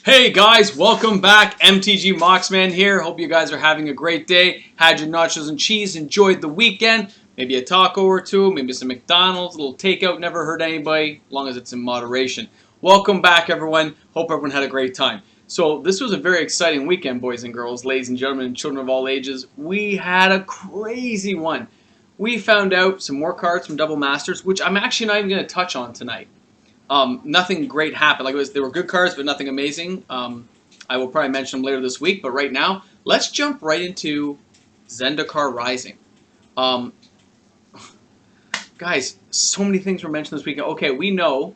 Hey guys, welcome back. MTG Moxman here. Hope you guys are having a great day. Had your nachos and cheese, enjoyed the weekend. Maybe a taco or two, maybe some McDonald's, a little takeout, never hurt anybody, as long as it's in moderation. Welcome back everyone. Hope everyone had a great time. So this was a very exciting weekend, boys and girls, ladies and gentlemen, and children of all ages. We had a crazy one. We found out some more cards from Double Masters, which I'm actually not even going to touch on tonight. Nothing great happened. They were good cards, but nothing amazing. I will probably mention them later this week. But right now, let's jump right into Zendikar Rising. Guys, so many things were mentioned this weekend. Okay, we know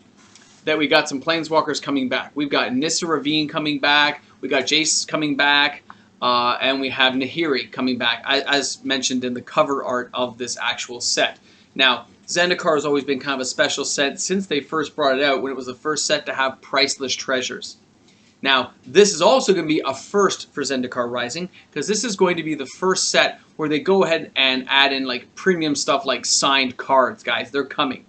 that we got some Planeswalkers coming back. We've got Nissa Ravine coming back. We got Jace coming back. And we have Nahiri coming back, as mentioned in the cover art of this actual set. Now, Zendikar has always been kind of a special set since they first brought it out, when it was the first set to have priceless treasures. Now, this is also going to be a first for Zendikar Rising, because this is going to be the first set where they go ahead and add in premium stuff like signed cards, guys. They're coming.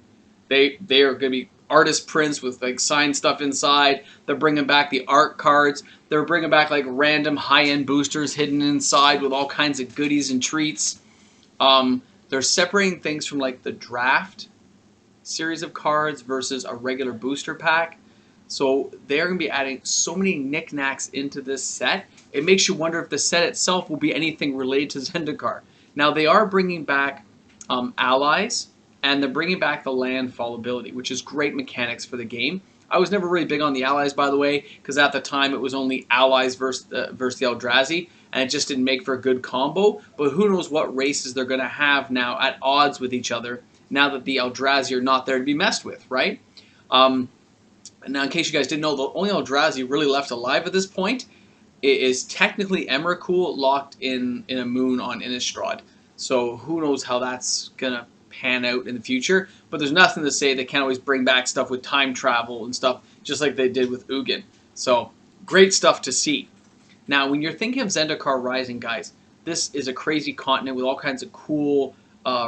They are going to be artist prints with signed stuff inside. They're bringing back the art cards. They're bringing back random high-end boosters hidden inside with all kinds of goodies and treats. They're separating things from the draft series of cards versus a regular booster pack. So they're going to be adding so many knickknacks into this set. It makes you wonder if the set itself will be anything related to Zendikar. Now they are bringing back allies, and they're bringing back the landfall ability, which is great mechanics for the game. I was never really big on the allies, by the way, because at the time it was only allies versus the Eldrazi, and it just didn't make for a good combo. But who knows what races they're going to have now at odds with each other, now that the Eldrazi are not there to be messed with, right? And now, in case you guys didn't know, the only Eldrazi really left alive at this point is technically Emrakul locked in a moon on Innistrad. So who knows how that's going to pan out in the future, but there's nothing to say they can't always bring back stuff with time travel and stuff, just like they did with Ugin. So, great stuff to see. Now, when you're thinking of Zendikar Rising, guys, this is a crazy continent with all kinds of cool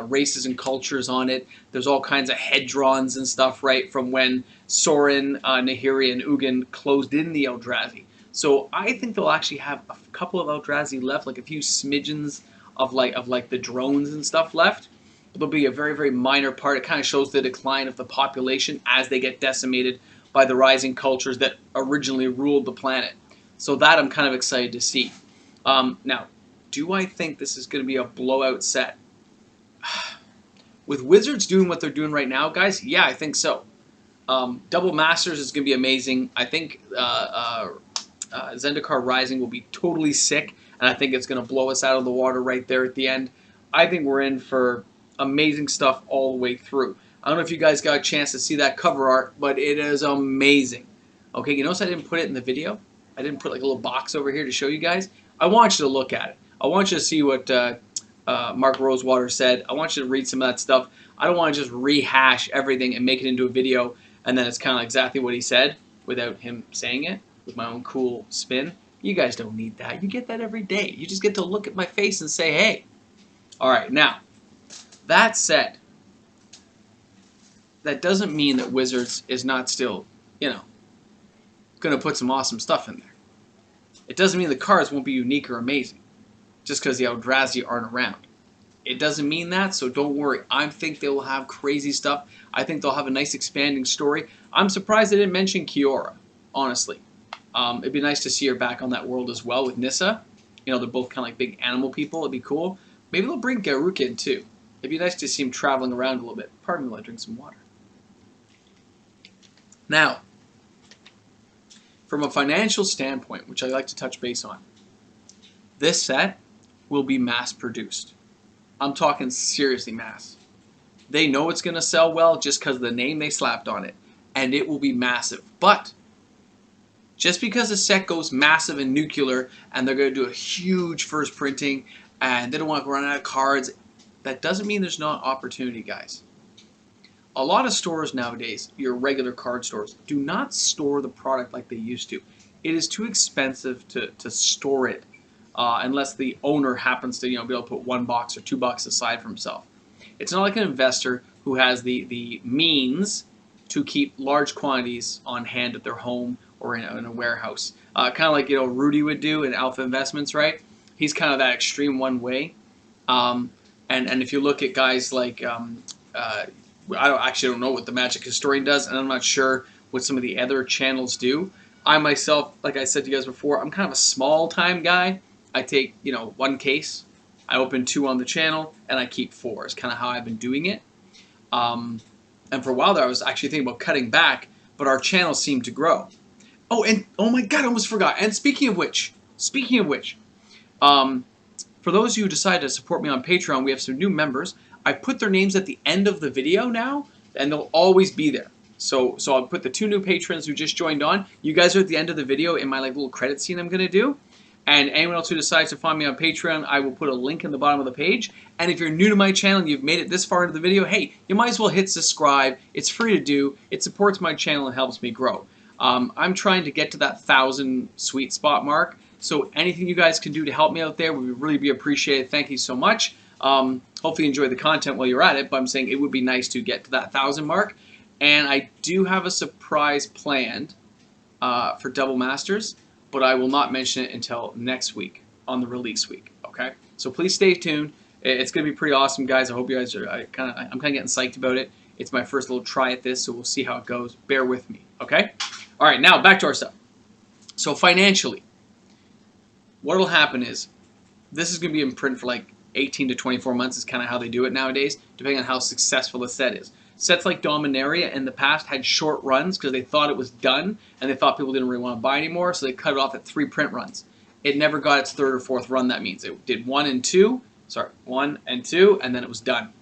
races and cultures on it. There's all kinds of head-drawns and stuff, right, from when Sorin, Nahiri, and Ugin closed in the Eldrazi. So, I think they'll actually have a couple of Eldrazi left, a few smidgens of the drones and stuff left. There'll be a very, very minor part. It kind of shows the decline of the population as they get decimated by the rising cultures that originally ruled the planet. So that I'm kind of excited to see. Now, do I think this is going to be a blowout set? With Wizards doing what they're doing right now, guys, yeah, I think so. Double Masters is going to be amazing. I think Zendikar Rising will be totally sick, and I think it's going to blow us out of the water right there at the end. I think we're in for amazing stuff all the way through. I don't know if you guys got a chance to see that cover art, but it is amazing. Okay, you notice I didn't put it in the video? I didn't put a little box over here to show you guys. I want you to look at it. I want you to see what Mark Rosewater said. I want you to read some of that stuff. I don't want to just rehash everything and make it into a video, and then it's kind of exactly what he said without him saying it, with my own cool spin. You guys don't need that. You get that every day. You just get to look at my face and say, hey. All right, now, that said, that doesn't mean that Wizards is not still, going to put some awesome stuff in there. It doesn't mean the cards won't be unique or amazing just because the Eldrazi aren't around. It doesn't mean that, so don't worry. I think they will have crazy stuff. I think they'll have a nice expanding story. I'm surprised they didn't mention Kiora, honestly. It'd be nice to see her back on that world as well with Nissa. They're both kind of like big animal people. It'd be cool. Maybe they'll bring Garruk in too. It'd be nice to see him traveling around a little bit. Pardon me while I drink some water. Now, from a financial standpoint, which I like to touch base on, this set will be mass-produced. I'm talking seriously mass. They know it's going to sell well just because of the name they slapped on it, and it will be massive. But just because a set goes massive and nuclear, and they're going to do a huge first printing, and they don't want to run out of cards, that doesn't mean there's not opportunity, guys. A lot of stores nowadays, your regular card stores, do not store the product like they used to. It is too expensive to store it unless the owner happens to be able to put $1 or $2 aside for himself. It's not like an investor who has the means to keep large quantities on hand at their home or in a warehouse. Kind of like, Rudy would do in Alpha Investments, right? He's kind of that extreme one way. And if you look at guys like, I don't know what the Magic Historian does, and I'm not sure what some of the other channels do. I myself, like I said to you guys before, I'm kind of a small time guy. I take, one case, I open 2 on the channel, and I keep 4. It's kind of how I've been doing it. And for a while there, I was actually thinking about cutting back, but our channel seemed to grow. Oh, and oh my God, I almost forgot. And speaking of which, for those of you who decide to support me on Patreon, we have some new members. I put their names at the end of the video now, and they'll always be there. So I'll put the 2 new patrons who just joined on. You guys are at the end of the video in my little credit scene I'm going to do. And anyone else who decides to find me on Patreon, I will put a link in the bottom of the page. And if you're new to my channel and you've made it this far into the video, hey, you might as well hit subscribe. It's free to do. It supports my channel and helps me grow. I'm trying to get to that 1,000 sweet spot mark. So anything you guys can do to help me out there would really be appreciated. Thank you so much. Hopefully you enjoy the content while you're at it, but I'm saying it would be nice to get to that 1,000 mark. And I do have a surprise planned for Double Masters, but I will not mention it until next week on the release week. Okay, so please stay tuned. It's going to be pretty awesome, guys. I hope you guys are. I'm kind of getting psyched about it. It's my first little try at this, so we'll see how it goes. Bear with me. Okay. All right, now back to our stuff. So financially, what will happen is this is going to be in print for like 18 to 24 months is kind of how they do it nowadays, depending on how successful the set is. Sets like Dominaria in the past had short runs because they thought it was done and they thought people didn't really want to buy anymore, so they cut it off at 3 print runs. It never got its 3rd or 4th run, that means. It did 1 and 2, and then it was done.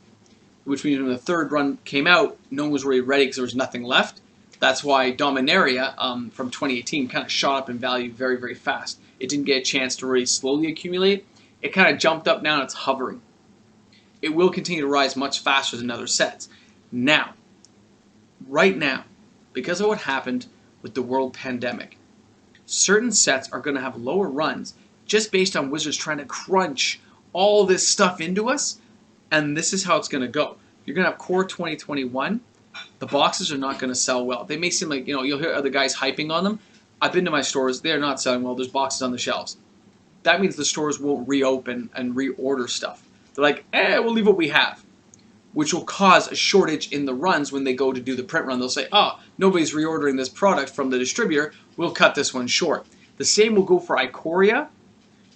Which means when the 3rd run came out, no one was really ready because there was nothing left. That's why Dominaria from 2018 kind of shot up in value very, very fast. It didn't get a chance to really slowly accumulate. It kind of jumped up now and it's hovering. It will continue to rise much faster than other sets. Now, right now, because of what happened with the world pandemic, certain sets are going to have lower runs just based on Wizards trying to crunch all this stuff into us, and this is how it's going to go. You're going to have Core 2021. The boxes are not going to sell well. They may seem like, you'll hear other guys hyping on them. I've been to my stores. They're not selling well. There's boxes on the shelves. That means the stores won't reopen and reorder stuff. They're like, we'll leave what we have, which will cause a shortage in the runs when they go to do the print run. They'll say, nobody's reordering this product from the distributor. We'll cut this one short. The same will go for Ikoria,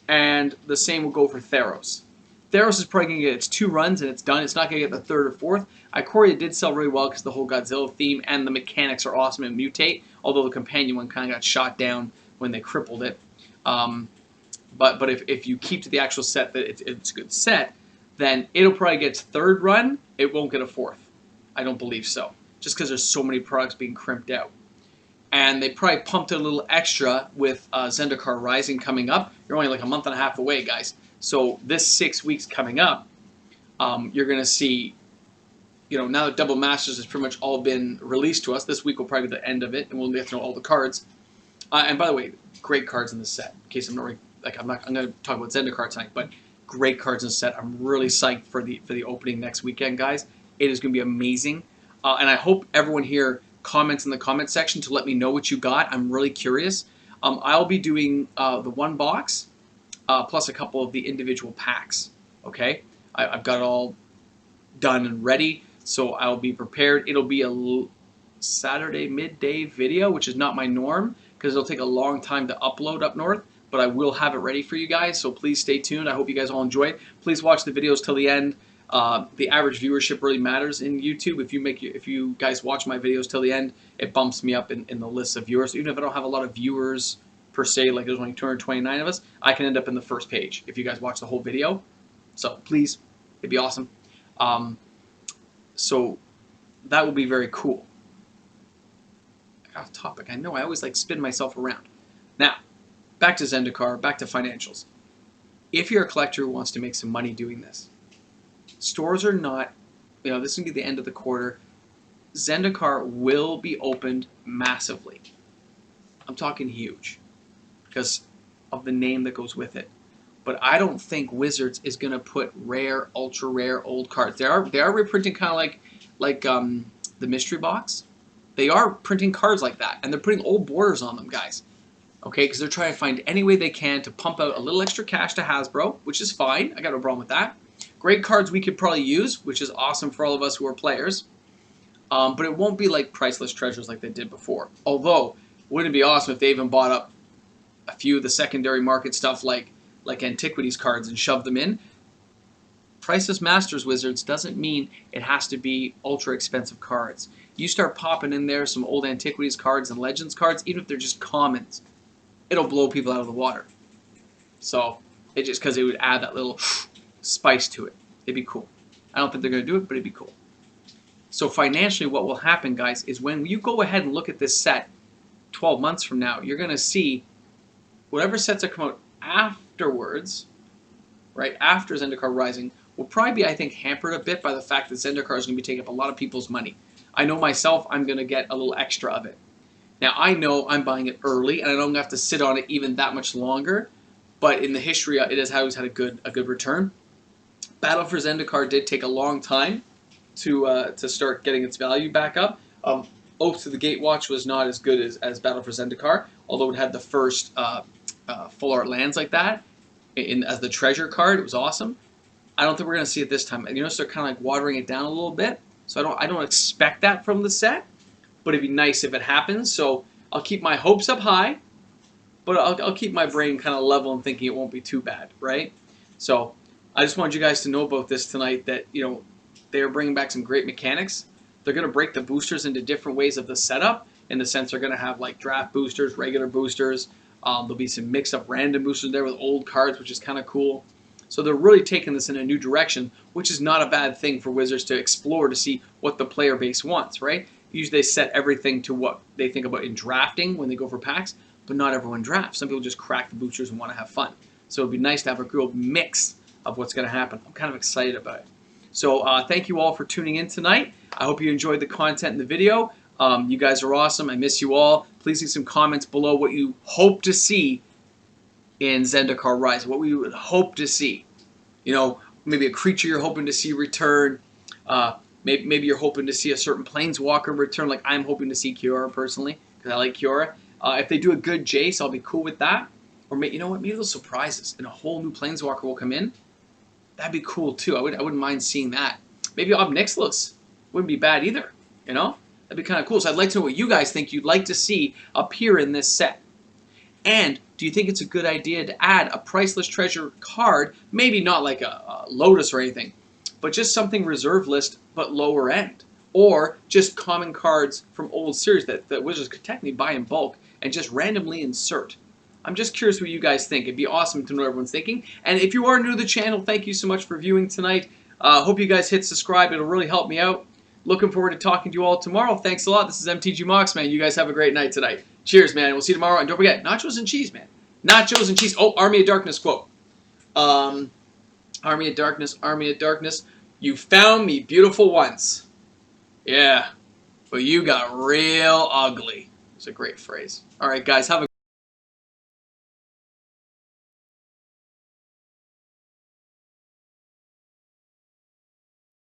and the same will go for Theros. Theros is probably going to get its 2 runs and it's done. It's not going to get the 3rd or 4th. Ikoria did sell really well because the whole Godzilla theme and the mechanics are awesome in Mutate, although the companion one kind of got shot down when they crippled it. But if you keep to the actual set that it's a good set, then it'll probably get its 3rd run. It won't get a 4th. I don't believe so, just because there's so many products being crimped out. And they probably pumped it a little extra with Zendikar Rising coming up. You're only like a month and a half away, guys. So this 6 weeks coming up, you're going to see, now that Double Masters has pretty much all been released to us, this week will probably be the end of it, and we'll get to know all the cards. And by the way, great cards in this set. In case I'm not I'm going to talk about Zendikar tonight, but great cards in the set. I'm really psyched for the opening next weekend, guys. It is going to be amazing. And I hope everyone here comments in the comment section to let me know what you got. I'm really curious. I'll be doing the 1 box plus a couple of the individual packs. Okay, I've got it all done and ready, so I'll be prepared. It'll be a Saturday midday video, which is not my norm because it'll take a long time to upload up north. But I will have it ready for you guys, so please stay tuned. I hope you guys all enjoy it. Please watch the videos till the end. The average viewership really matters in YouTube. If you guys watch my videos till the end, it bumps me up in the list of viewers. Even if I don't have a lot of viewers per se, like there's only 229 of us, I can end up in the first page if you guys watch the whole video. So please, it'd be awesome. So that will be very cool. Off topic. I know I always like spin myself around. Now, back to Zendikar, back to financials. If you're a collector who wants to make some money doing this, stores are not, this is going to be the end of the quarter. Zendikar will be opened massively. I'm talking huge because of the name that goes with it. But I don't think Wizards is going to put rare, ultra rare old cards. They are reprinting kind of like the mystery box, They are printing cards like that, and they're putting old borders on them, guys. Okay, because they're trying to find any way they can to pump out a little extra cash to Hasbro, which is fine. I got no problem with that. Great cards we could probably use, which is awesome for all of us who are players. But it won't be like priceless treasures like they did before. Although, wouldn't it be awesome if they even bought up a few of the secondary market stuff like Antiquities cards and shoved them in? Priceless Masters Wizards doesn't mean it has to be ultra expensive cards. You start popping in there some old Antiquities cards and Legends cards, even if they're just commons, it'll blow people out of the water. So, it just because it would add that little spice to it. It'd be cool. I don't think they're going to do it, but it'd be cool. So financially, what will happen, guys, is when you go ahead and look at this set 12 months from now, you're going to see whatever sets that come out afterwards, right, after Zendikar Rising, will probably be, I think, hampered a bit by the fact that Zendikar is going to be taking up a lot of people's money. I know myself, I'm going to get a little extra of it. Now, I know I'm buying it early, and I don't have to sit on it even that much longer, but in the history, it has always had a good return. Battle for Zendikar did take a long time to start getting its value back up. Oath to the Gatewatch was not as good as Battle for Zendikar, although it had the first full art lands like that as the treasure card. It was awesome. I don't think we're going to see it this time. You notice they're kind of like watering it down a little bit, so I don't expect that from the set, but it'd be nice if it happens. So I'll keep my hopes up high, but I'll keep my brain kind of level and thinking it won't be too bad, right? So I just wanted you guys to know about this tonight, that they are bringing back some great mechanics. They're going to break the boosters into different ways of the setup, in the sense they're going to have like draft boosters, regular boosters. There'll be some mixed up random boosters there with old cards, which is kind of cool. So they're really taking this in a new direction, which is not a bad thing for Wizards to explore to see what the player base wants, right? Usually they set everything to what they think about in drafting when they go for packs, but not everyone drafts. Some people just crack the boosters and want to have fun. So it'd be nice to have a real mix of what's going to happen. I'm kind of excited about it. So thank you all for tuning in tonight. I hope you enjoyed the content in the video. You guys are awesome. I miss you all. Please leave some comments below what you hope to see in Zendikar Rising, what we would hope to see. Maybe a creature you're hoping to see return. Maybe you're hoping to see a certain planeswalker return, like I'm hoping to see Kiora personally, because I like Kiora. If they do a good Jace, I'll be cool with that. Or maybe they'll surprise us and a whole new planeswalker will come in. That'd be cool too. I wouldn't mind seeing that. Maybe Ob Nixilis wouldn't be bad either. That'd be kind of cool. So I'd like to know what you guys think you'd like to see appear in this set. And do you think it's a good idea to add a priceless treasure card? Maybe not like a Lotus or anything, but just something reserve list but lower end. Or just common cards from old series that Wizards could technically buy in bulk and just randomly insert. I'm just curious what you guys think. It'd be awesome to know what everyone's thinking. And if you are new to the channel, thank you so much for viewing tonight. Hope you guys hit subscribe. It'll really help me out. Looking forward to talking to you all tomorrow. Thanks a lot. This is MTG Mox, man. You guys have a great night tonight. Cheers, man. We'll see you tomorrow. And don't forget, nachos and cheese, man. Nachos and cheese. Oh, Army of Darkness quote. Army of Darkness, Army of Darkness. You found me beautiful once. Yeah, but you got real ugly. It's a great phrase. All right, guys, have a